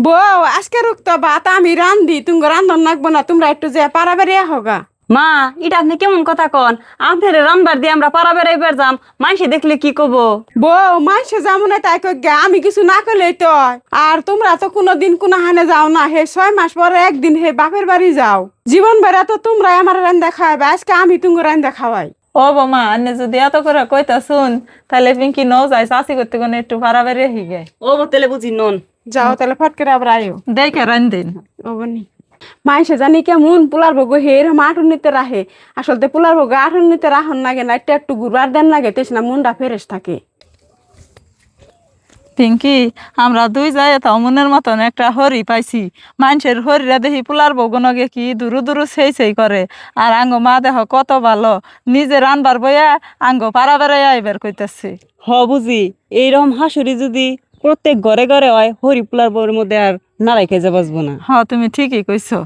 বউ আজকে রুক্ত ভাত আমি রান্ধি, তুমি রান্ধন নাকবো না, তোমরা একটু যে পারা বেরিয়ে হোগা। মা, এটা আপনি কেমন কথা কন? আপনার রান্নার দিয়ে আমরা পাড়া বেড়াইবার যাম, মাইসে দেখলে কি কব? বউ মাইসে যাবো না তাই কই গে, আমি কিছু না করলেই তো হয়। আর তোমরা তো কোনোদিন কোনো হানে যাও না, হে 6 মাস পরে একদিন হে বাপের বাড়ি যাও। জীবন বেড়া তো তোমরাই আমার রান্দা খাওয়াবে, আজকে আমি তুমি রান্দা খাওয়াই। ও বৌমা, আন্নে যদি এত করে কইতা শুন, তাহলে পিঙ্কি ন যায় চাষি করতে কোন একটু ভাড়া বেড়ে হিগে। ও তেলে বুঝি নন। যাও তাহলে ফট করে আবার আয়ো। দেখে রান দিন। ও বনি মাইসে জানি কেমন পোলার ভোগ হের আঠুন নিতে রাহে, আসলে পোলার ভোগ আঠুন নিতে রাহন লাগে না, একটু একটু ঘুরবার দেন লাগে, তেস না মনটা ফেরেস থাকে। পিঙ্কি, আমরা দুই যায় তাও মনের মতন একটা হরি পাইছি। মানুষের হরিরা দেখি পোলার বগনগে কি দুরু দুরু সেই করে। আর আঙ্গ মা দেহ কত ভালো, নিজে রানবার বইয়া আঙ্গ পাড়া বেড়াইয়া এবার কইতাছে। হ বুঝি, এইরকম হাসুরি যদি প্রত্যেক ঘরে ঘরে হয়, হরি পোলার বউর মধ্যে আর নারাই খেয়ে বাঁচবো না। হ, তুমি ঠিকই কইছো।